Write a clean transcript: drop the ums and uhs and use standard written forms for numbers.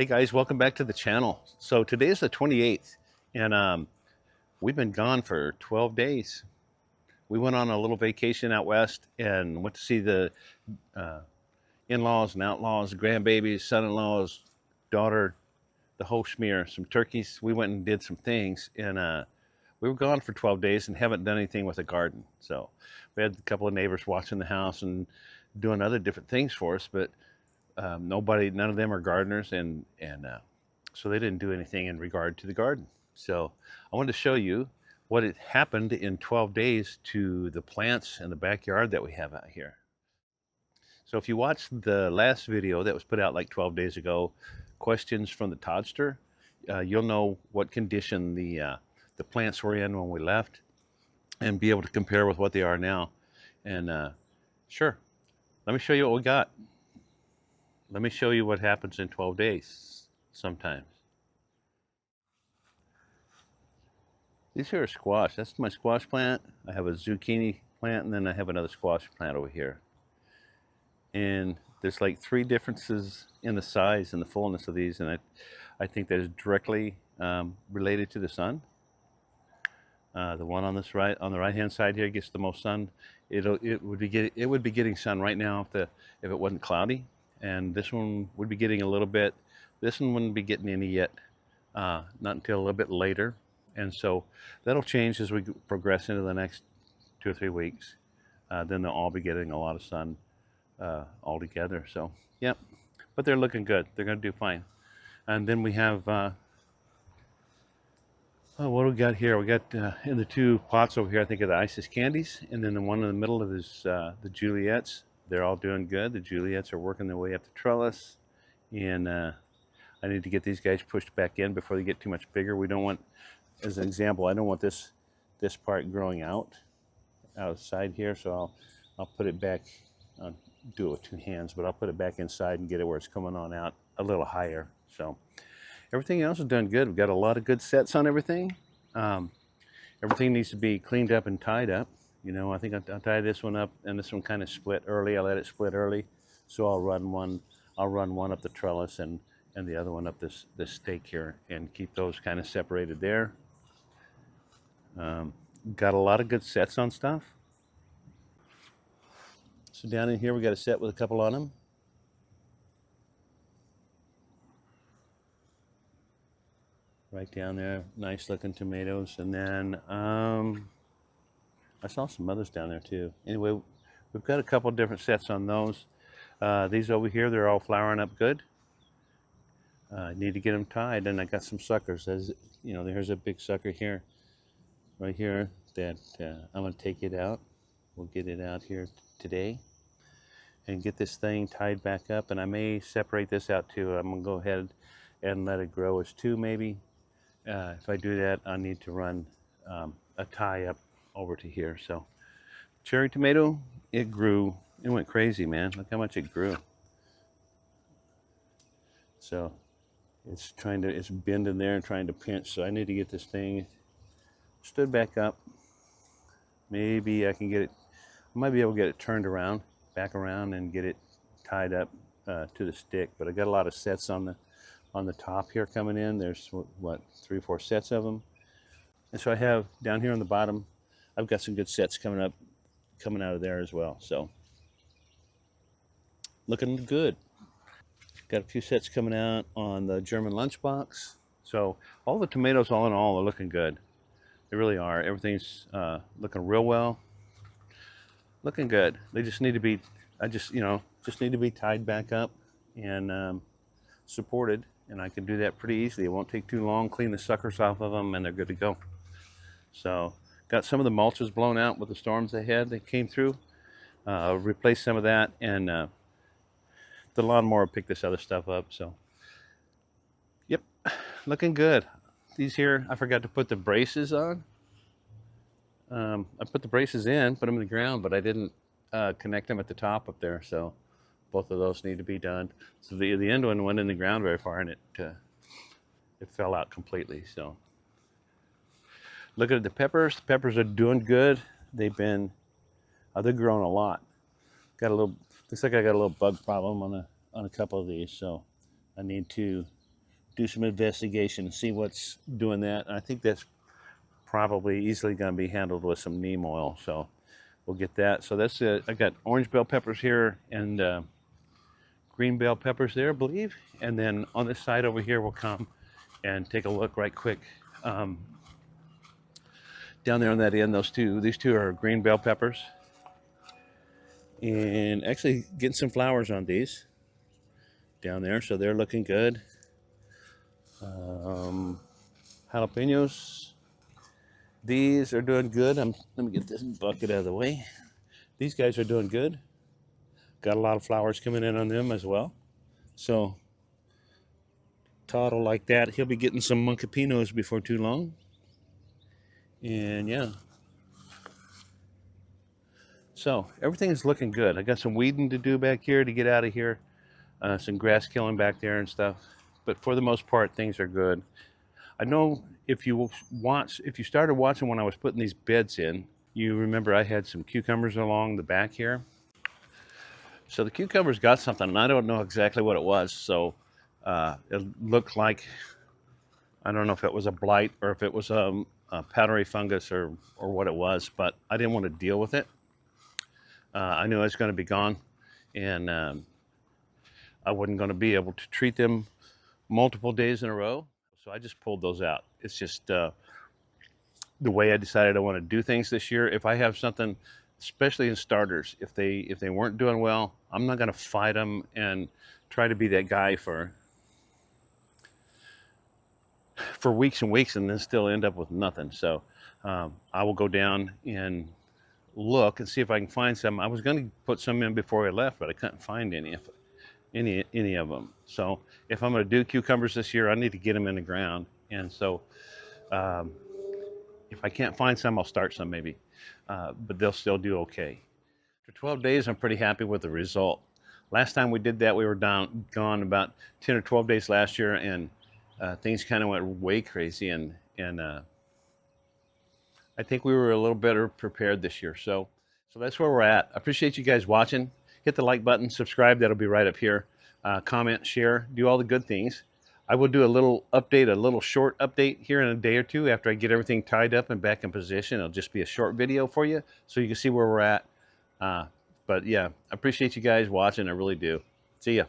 Hey guys, welcome back to the channel. So today is the 28th, and we've been gone for 12 days. We went on a little vacation out west and went to see the uh, in-laws and outlaws, grandbabies, son-in-laws, daughter, the whole schmear, some turkeys. We went and did some things, and we were gone for 12 days and haven't done anything with the garden. So we had a couple of neighbors watching the house and doing other different things for us, but none of them are gardeners, and so they didn't do anything in regard to the garden. So I wanted to show you what had happened in 12 days to the plants in the backyard that we have out here. So if you watched the last video that was put out like 12 days ago, questions from the Toddster, you'll know what condition the plants were in when we left and be able to compare with what they are now. And sure, let me show you what we got. Let me show you what happens in 12 days sometimes. These here are squash. That's my squash plant. I have a zucchini plant, and then I have another squash plant over here. And there's like three differences in the size and the fullness of these, and I think that is directly related to the sun. The one on the right hand side here gets the most sun. It would be getting sun right now if it wasn't cloudy, and this one would be getting a little bit. This one wouldn't be getting any yet, not until a little bit later, and so that'll change as we progress into the next 2 or 3 weeks. Then they'll all be getting a lot of sun all together. So yep, but they're looking good. They're going to do fine. And then we have what do we got here? We got in the two pots over here, I think, of the Isis candies, and then the one in the middle of is the Juliets. They're all doing good. The Juliets are working their way up the trellis, and I need to get these guys pushed back in before they get too much bigger. We don't want, as an example, I don't want this part growing outside here, so I'll put it back. I'll do it with two hands, but I'll put it back inside and get it where it's coming on out a little higher. So everything else is done good. We've got a lot of good sets on everything. Everything needs to be cleaned up and tied up. You know, I think I'll tie this one up, and this one kind of split early. I let it split early, so I'll run one up the trellis and the other one up this stake here, and keep those kind of separated there. Got a lot of good sets on stuff. So down in here we got a set with a couple on them. Right down there, nice looking tomatoes. And then I saw some others down there too. Anyway, we've got a couple different sets on those. These over here, they're all flowering up good. I need to get them tied, and I got some suckers. As you know, there's a big sucker here, right here, that I'm gonna take it out. We'll get it out here today and get this thing tied back up, and I may separate this out too. I'm gonna go ahead and let it grow as two maybe. If I do that, I need to run a tie up over to here. So cherry tomato, it grew. It went crazy, man. Look how much it grew. So it's bending there and trying to pinch. So I need to get this thing stood back up. Maybe I can get it. I might be able to get it turned around, back around, and get it tied up to the stick. But I got a lot of sets on the top here coming in. There's what 3 or 4 sets of them, and so I have down here on the bottom, I've got some good sets coming out of there as well. So looking good. Got a few sets coming out on the German lunchbox. So all the tomatoes, all in all, are looking good. They really are. Everything's looking real well. Looking good. They just need to be. Just need to be tied back up and supported, and I can do that pretty easily. It won't take too long. Clean the suckers off of them, and they're good to go. So got some of the mulches blown out with the storms ahead that came through. Replaced some of that, and the lawnmower picked this other stuff up. So yep, looking good. These here, I forgot to put the braces on. I put the braces in, put them in the ground, but I didn't connect them at the top up there. So both of those need to be done. So the end one went in the ground very far, and it fell out completely. So looking at the peppers. The peppers are doing good. They've grown a lot. Looks like I got a little bug problem on a couple of these, so I need to do some investigation and see what's doing that. I think that's probably easily going to be handled with some neem oil. So we'll get that. So that's it. I got orange bell peppers here and green bell peppers there, I believe. And then on this side over here, we'll come and take a look right quick. Down there on that end, these two are green bell peppers. And actually getting some flowers on these down there, so they're looking good. Jalapenos, these are doing good. Let me get this bucket out of the way. These guys are doing good. Got a lot of flowers coming in on them as well. So Todd will like that. He'll be getting some moncapinos before too long. And yeah. So everything is looking good. I got some weeding to do back here to get out of here. Some grass killing back there and stuff. But for the most part, things are good. I know if you started watching when I was putting these beds in, you remember I had some cucumbers along the back here. So the cucumbers got something, and I don't know exactly what it was. So it looked like, I don't know if it was a blight or if it was a powdery fungus or what it was, but I didn't want to deal with it. I knew I was going to be gone, and I wasn't going to be able to treat them multiple days in a row. So I just pulled those out. It's just the way I decided I want to do things this year. If I have something, especially in starters, if they weren't doing well, I'm not going to fight them and try to be that guy for weeks and weeks and then still end up with nothing. So I will go down and look and see if I can find some. I was going to put some in before I left, but I couldn't find any of them. So if I'm going to do cucumbers this year, I need to get them in the ground. And so if I can't find some, I'll start some maybe, but they'll still do okay. After 12 days, I'm pretty happy with the result. Last time we did that, we were gone about 10 or 12 days last year, and things kind of went way crazy, and I think we were a little better prepared this year. So that's where we're at. I appreciate you guys watching. Hit the like button, subscribe. That'll be right up here. Comment, share, do all the good things. I will do a little update, a little short update here in a day or two after I get everything tied up and back in position. It'll just be a short video for you so you can see where we're at. But yeah, I appreciate you guys watching. I really do. See ya.